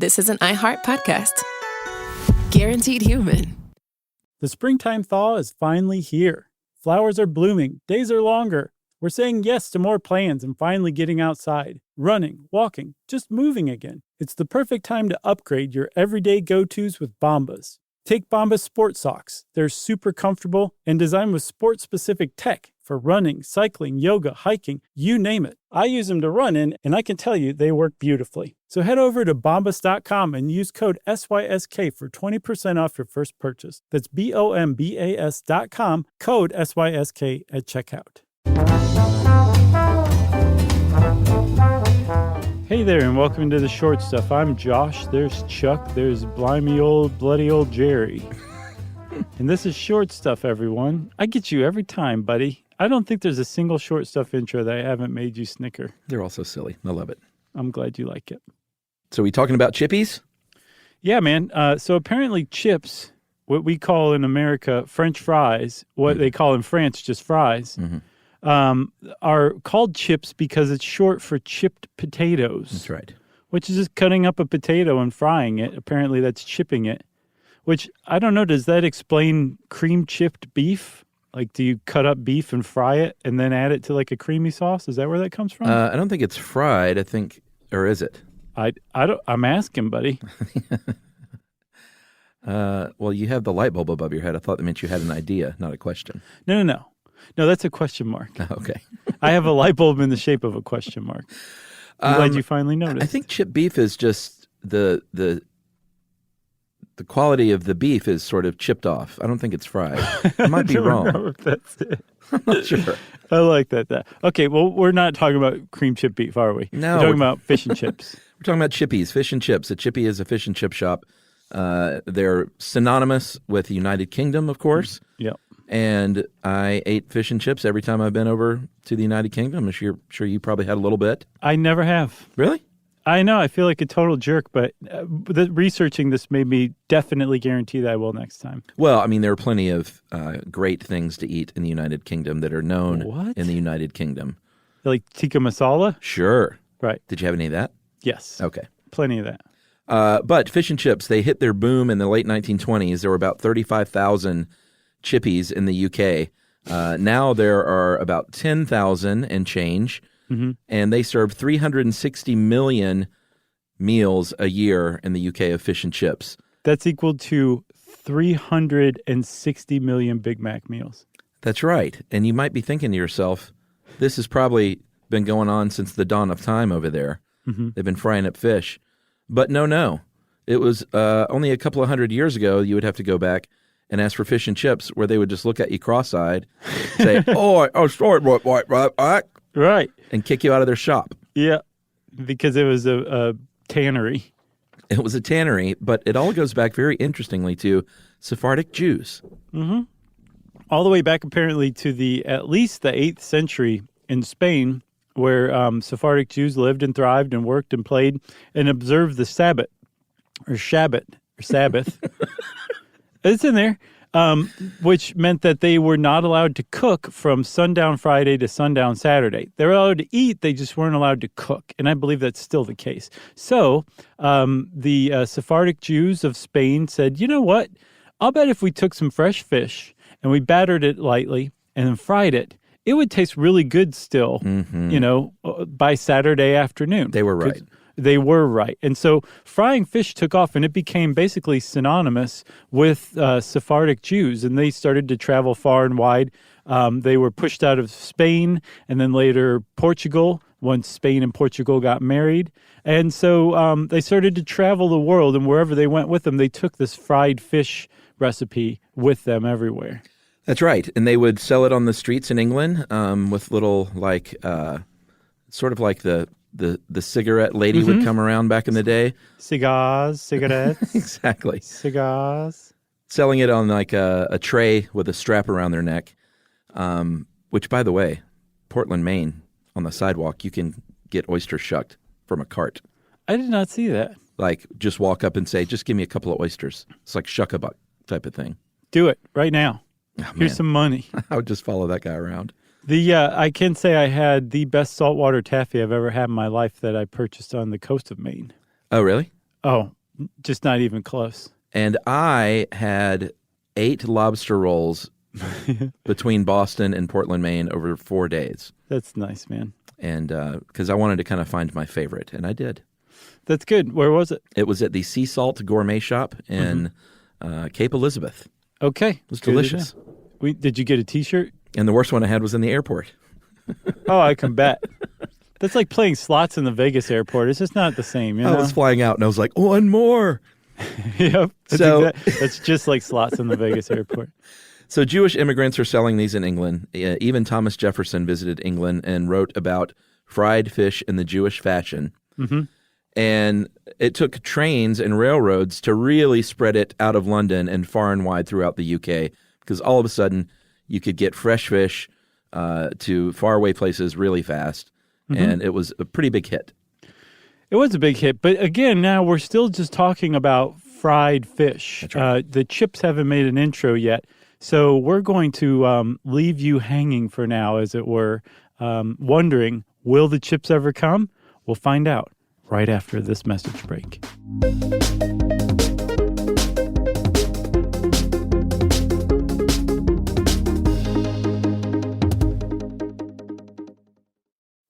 this is an iHeart podcast. Guaranteed human. The springtime thaw is finally here. Flowers are blooming, days are longer. We're saying yes to more plans and finally getting outside, running, walking, just moving again. It's the perfect time to upgrade your everyday go-tos with Bombas. Take Bombas sport socks. They're super comfortable and designed with sport-specific tech for running, cycling, yoga, hiking, you name it. I use them to run in, and I can tell you they work beautifully. So head over to bombas.com and use code SYSK for 20% off your first purchase. That's BOMBAS.com, code SYSK at checkout. Hey there, and welcome to the Short Stuff. I'm Josh, there's Chuck, there's bloody old Jerry. And this is Short Stuff, everyone. I get you every time, buddy. I don't think there's a single Short Stuff intro that I haven't made you snicker. They're all so silly. I love it. I'm glad you like it. So we talking about chippies? Yeah, man. So apparently chips, what we call in America French fries, what they call in France just fries, are called chips because it's short for chipped potatoes. That's right. Which is just cutting up a potato and frying it. Apparently that's chipping it. Which, I don't know, does that explain cream chipped beef? Like, do you cut up beef and fry it and then add it to like a creamy sauce? Is that where that comes from? I don't think it's fried. I think, or is it? I'm asking, buddy. Well, you have the light bulb above your head. I thought that meant you had an idea, not a question. No, that's a question mark. Okay. I have a light bulb in the shape of a question mark. I'm glad you finally noticed. I think chipped beef is just the quality of the beef is sort of chipped off. I don't think it's fried. I might be wrong. Know if that's it. I'm not sure. I like that. Okay, well, we're not talking about cream chip beef, are we? No. We're talking about fish and chips. We're talking about chippies, fish and chips. A chippy is a fish and chip shop. They're synonymous with the United Kingdom, of course. Yep. And I ate fish and chips every time I've been over to the United Kingdom. I'm sure you probably had a little bit. I never have. Really? I know. I feel like a total jerk, but researching this made me definitely guarantee that I will next time. Well, I mean, there are plenty of great things to eat in the United Kingdom that are known in the United Kingdom. Like tikka masala? Sure. Right. Did you have any of that? Yes. Okay. Plenty of that. But fish and chips, they hit their boom in the late 1920s. There were about 35,000 chippies in the UK. Now there are about 10,000 and change. Mm-hmm. And they serve 360 million meals a year in the UK of fish and chips. That's equal to 360 million Big Mac meals. That's right. And you might be thinking to yourself, this has probably been going on since the dawn of time over there. Mm-hmm. They've been frying up fish. But no. It was only a couple of hundred years ago you would have to go back and ask for fish and chips where they would just look at you cross-eyed, say, sorry, right. Right. And kick you out of their shop. Yeah, because it was a tannery. It was a tannery, but it all goes back very interestingly to Sephardic Jews. Mm-hmm. All the way back apparently to at least the 8th century in Spain, where Sephardic Jews lived and thrived and worked and played and observed the Sabbath, or Shabbat, or Sabbath. It's in there. Which meant that they were not allowed to cook from sundown Friday to sundown Saturday. They were allowed to eat, they just weren't allowed to cook. And I believe that's still the case. So the Sephardic Jews of Spain said, you know what? I'll bet if we took some fresh fish and we battered it lightly and then fried it, it would taste really good still, by Saturday afternoon. They were right. They were right. And so frying fish took off, and it became basically synonymous with Sephardic Jews, and they started to travel far and wide. They were pushed out of Spain and then later Portugal once Spain and Portugal got married. And so they started to travel the world, and wherever they went with them, they took this fried fish recipe with them everywhere. That's right. And they would sell it on the streets in England with little, sort of like the cigarette lady would come around back in the day. Cigarettes. Exactly. Cigars. Selling it on like a tray with a strap around their neck, which, by the way, Portland, Maine, on the sidewalk, you can get oyster shucked from a cart. I did not see that. Like, just walk up and say, just give me a couple of oysters. It's like shuck-a-buck type of thing. Do it right now. Oh, here's some money. I would just follow that guy around. I can say I had the best saltwater taffy I've ever had in my life that I purchased on the coast of Maine. Oh, really? Oh, just not even close. And I had 8 lobster rolls between Boston and Portland, Maine over 4 days. That's nice, man. And because I wanted to kind of find my favorite, and I did. That's good. Where was it? It was at the Sea Salt Gourmet Shop in Cape Elizabeth. Okay. It was delicious. Did you get a T-shirt? And the worst one I had was in the airport. Oh, I can bet. That's like playing slots in the Vegas airport. It's just not the same. You know? I was flying out, and I was like, one more. Yep. So- That's just like slots in the Vegas airport. So Jewish immigrants are selling these in England. Even Thomas Jefferson visited England and wrote about fried fish in the Jewish fashion. Mm-hmm. And it took trains and railroads to really spread it out of London and far and wide throughout the UK, because all of a sudden you could get fresh fish to faraway places really fast. Mm-hmm. And it was a pretty big hit. It was a big hit. But again, now we're still just talking about fried fish. That's right. The chips haven't made an intro yet. So we're going to leave you hanging for now, as it were, wondering, will the chips ever come? We'll find out right after this message break.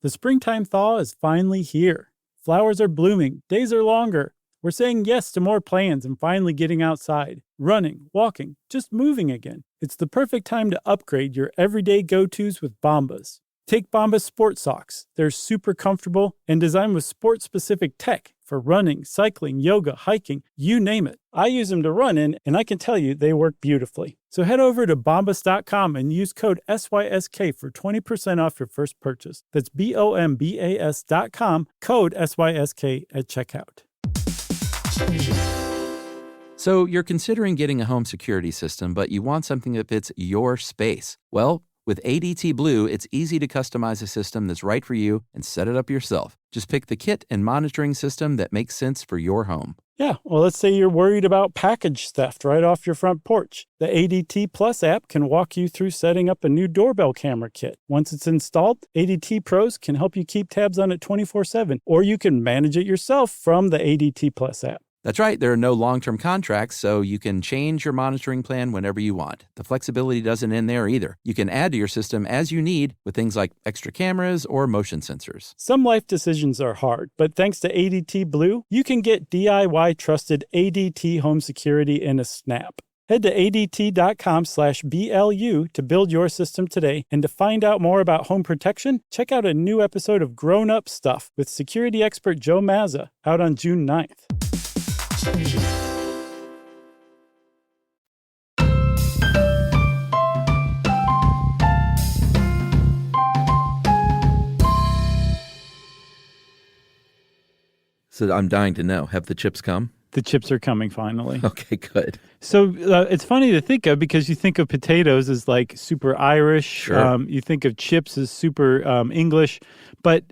The springtime thaw is finally here. Flowers are blooming, days are longer. We're saying yes to more plans and finally getting outside, running, walking, just moving again. It's the perfect time to upgrade your everyday go-tos with Bombas. Take Bombas Sport Socks. They're super comfortable and designed with sport-specific tech for running, cycling, yoga, hiking, you name it. I use them to run in, and I can tell you they work beautifully. So head over to bombas.com and use code SYSK for 20% off your first purchase. That's BOMBAS.com, code SYSK at checkout. So you're considering getting a home security system, but you want something that fits your space. Well, with ADT Blue, it's easy to customize a system that's right for you and set it up yourself. Just pick the kit and monitoring system that makes sense for your home. Yeah, well, let's say you're worried about package theft right off your front porch. The ADT Plus app can walk you through setting up a new doorbell camera kit. Once it's installed, ADT Pros can help you keep tabs on it 24/7, or you can manage it yourself from the ADT Plus app. That's right, there are no long-term contracts, so you can change your monitoring plan whenever you want. The flexibility doesn't end there either. You can add to your system as you need with things like extra cameras or motion sensors. Some life decisions are hard, but thanks to ADT Blue, you can get DIY trusted ADT home security in a snap. Head to ADT.com/BLU to build your system today. And to find out more about home protection, check out a new episode of Grown Up Stuff with security expert Joe Mazza out on June 9th. So I'm dying to know, have the chips come? The chips are coming finally. Okay, good. So it's funny to think of, because you think of potatoes as like super Irish. Sure. You think of chips as super English, but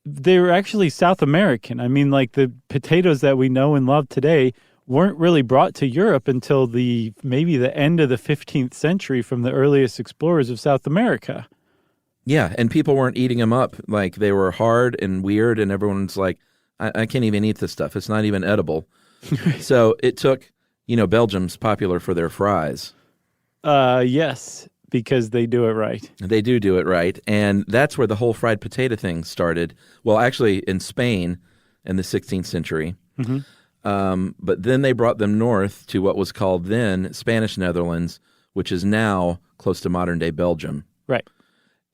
they're actually South American. I mean, like the potatoes that we know and love today weren't really brought to Europe until maybe the end of the 15th century from the earliest explorers of South America. Yeah, and people weren't eating them up. Like, they were hard and weird, and everyone's like, I can't even eat this stuff. It's not even edible. So it took, Belgium's popular for their fries. Yes, because they do it right. They do it right. And that's where the whole fried potato thing started. Well, actually, in Spain in the 16th century. Mm-hmm. But then they brought them north to what was called then Spanish Netherlands, which is now close to modern-day Belgium. Right.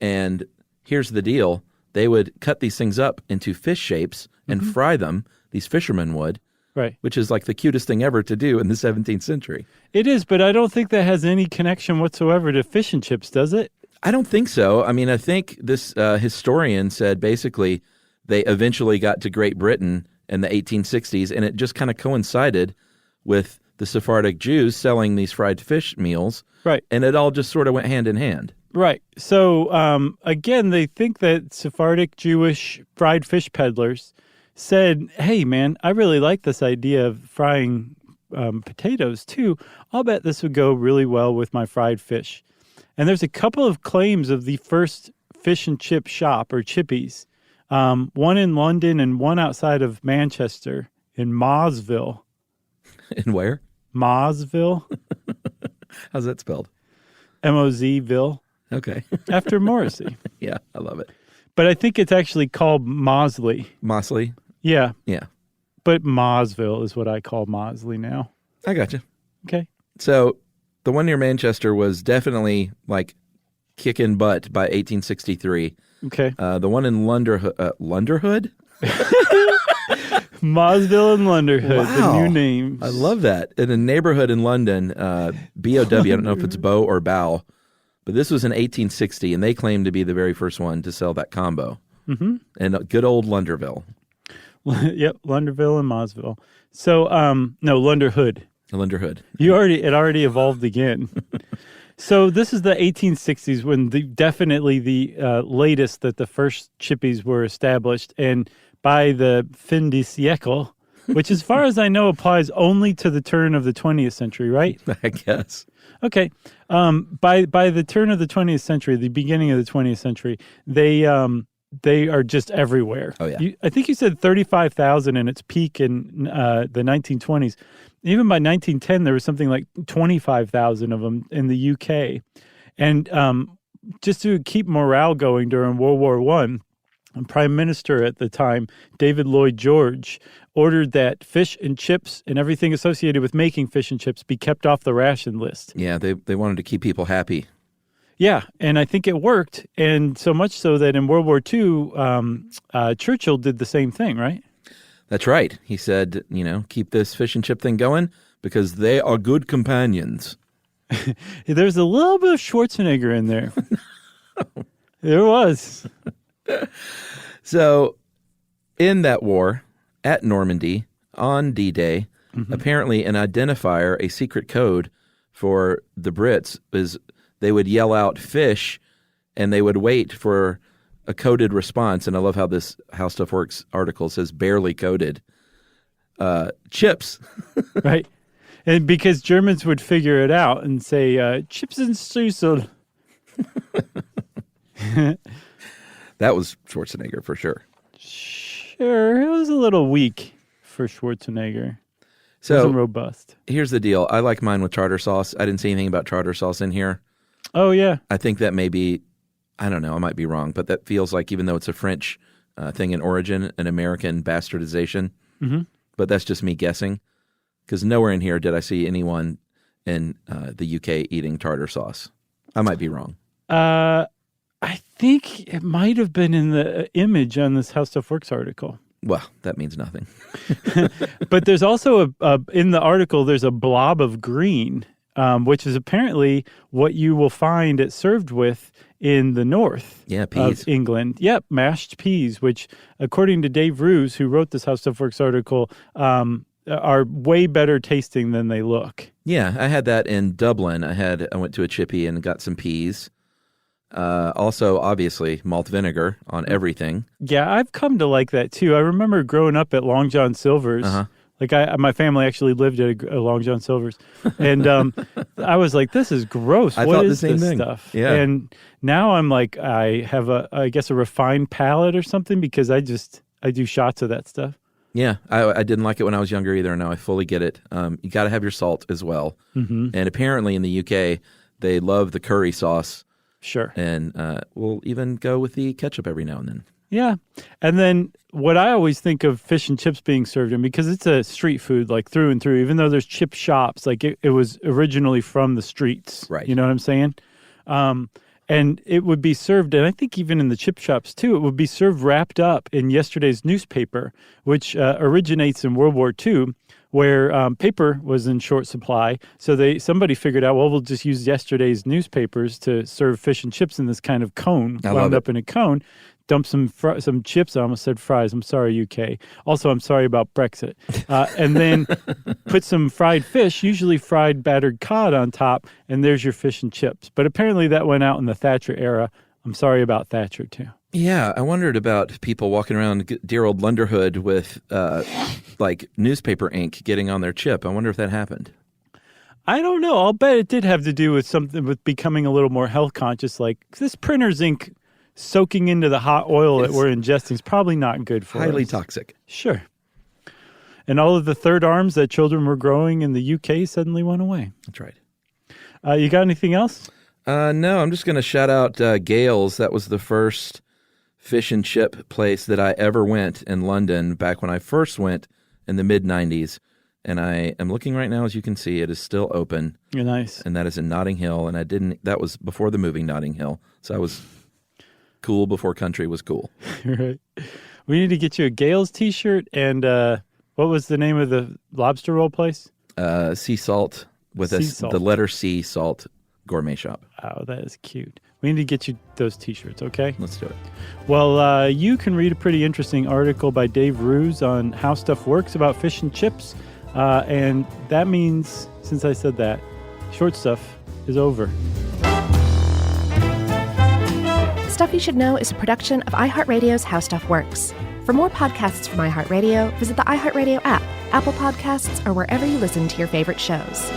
And here's the deal. They would cut these things up into fish shapes and fry them, these fishermen would, Right. which is like the cutest thing ever to do in the 17th century. It is, but I don't think that has any connection whatsoever to fish and chips, does it? I don't think so. I mean, I think this historian said basically they eventually got to Great Britain in the 1860s, and it just kind of coincided with the Sephardic Jews selling these fried fish meals. Right. And it all just sort of went hand in hand. Right. So, again, they think that Sephardic Jewish fried fish peddlers said, hey, man, I really like this idea of frying potatoes, too. I'll bet this would go really well with my fried fish. And there's a couple of claims of the first fish and chip shop, or chippies, one in London and one outside of Manchester in Mosville. And where? Mosville, How's that spelled? Mozville, Okay. after Morrissey. Yeah, I love it. But I think it's actually called Mosley. Mosley? Yeah, Yeah. but Mosville is what I call Mosley now. I got you. Okay. So the one near Manchester was definitely like kicking butt by 1863. Okay. The one in Lunderhood? Mosville and Lunderhood, Wow. the new names. I love that. In a neighborhood in London, B-O-W, I don't know if it's Bow or Bow, but this was in 1860, and they claimed to be the very first one to sell that combo. Mm-hmm. And good old Lunderville. Yep, Lunderville and Mosville. So, no, Lunderhood. Lunderhood. It already evolved again. So this is the 1860s when definitely the latest that the first chippies were established, and by the fin de siècle, which as far as I know applies only to the turn of the 20th century, right? I guess. Okay. By the turn of the 20th century, the beginning of the 20th century, they are just everywhere. Oh, yeah. I think you said 35,000 in its peak in the 1920s. Even by 1910, there was something like 25,000 of them in the UK. And just to keep morale going during World War I, Prime Minister at the time, David Lloyd George, ordered that fish and chips and everything associated with making fish and chips be kept off the ration list. Yeah, they wanted to keep people happy. Yeah, and I think it worked, and so much so that in World War II, Churchill did the same thing, right? That's right. He said, keep this fish and chip thing going because they are good companions. There's a little bit of Schwarzenegger in there. There was. So, in that war, at Normandy, on D-Day, apparently an identifier, a secret code for the Brits is they would yell out fish and they would wait for a coded response. And I love how this How Stuff Works article says barely coded. Chips. Right. And because Germans would figure it out and say, chips and streusel. That was Schwarzenegger for sure. Sure, it was a little weak for Schwarzenegger. So Wasn't robust. here's the deal. I like mine with tartar sauce. I didn't see anything about tartar sauce in here. Oh, yeah. I think that may be, I don't know, I might be wrong, but that feels like even though it's a French thing in origin, an American bastardization. Mm-hmm. But that's just me guessing because nowhere in here did I see anyone in the UK eating tartar sauce. I might be wrong. I think it might have been in the image on this How Stuff Works article. Well, that means nothing. But there's also in the article, there's a blob of green, which is apparently what you will find it served with in the north peas. of England. Yep, mashed peas, which according to Dave Roos, who wrote this How Stuff Works article, are way better tasting than they look. Yeah, I had that in Dublin. I went to a chippy and got some peas. Also, obviously, malt vinegar on everything. Yeah, I've come to like that too. I remember growing up at Long John Silver's. Like my family actually lived at a Long John Silver's, and I was like, "This is gross. I What thought is the same this thing. stuff?" Yeah. And now I'm like, I have I guess a refined palate or something because I do shots of that stuff. Yeah, I didn't like it when I was younger either. Now I fully get it. You got to have your salt as well. Mm-hmm. And apparently in the UK, they love the curry sauce. Sure. And we'll even go with the ketchup every now and then. Yeah. And then what I always think of fish and chips being served in, because it's a street food, like through and through, even though there's chip shops, like it was originally from the streets. Right. You know what I'm saying? And it would be served, and I think even in the chip shops too, it would be served wrapped up in yesterday's newspaper, which originates in World War II, where paper was in short supply. So somebody figured out, well, we'll just use yesterday's newspapers to serve fish and chips in this kind of cone, wound up in a cone. Dump some chips. I almost said fries. I'm sorry, UK. Also, I'm sorry about Brexit. And then put some fried fish, usually fried battered cod on top, and there's your fish and chips. But apparently that went out in the Thatcher era. I'm sorry about Thatcher, too. Yeah, I wondered about people walking around dear old Lunderhood with like newspaper ink getting on their chip. I wonder if that happened. I don't know. I'll bet it did have to do with something with becoming a little more health conscious. Like this printer's ink soaking into the hot oil that we're ingesting is probably not good for us. Highly toxic. Sure. And all of the third arms that children were growing in the UK suddenly went away. That's right. You got anything else? No, I'm just going to shout out Gales. That was the first fish and chip place that I ever went in London back when I first went in the mid-'90s. And I am looking right now, as you can see, it is still open. You're nice. And that is in Notting Hill. And that was before the movie Notting Hill. So I was cool before country was cool. Right. We need to get you a Gales t-shirt. And what was the name of the lobster roll place? Sea Salt with Sea Salt. the letter C, Salt Gourmet Shop. Oh, that is cute. We need to get you those t-shirts, okay? Let's do it. Well, you can read a pretty interesting article by Dave Ruse on how stuff works about fish and chips. And that means, since I said that, short stuff is over. Stuff You Should Know is a production of iHeartRadio's How Stuff Works. For more podcasts from iHeartRadio, visit the iHeartRadio app, Apple Podcasts, or wherever you listen to your favorite shows.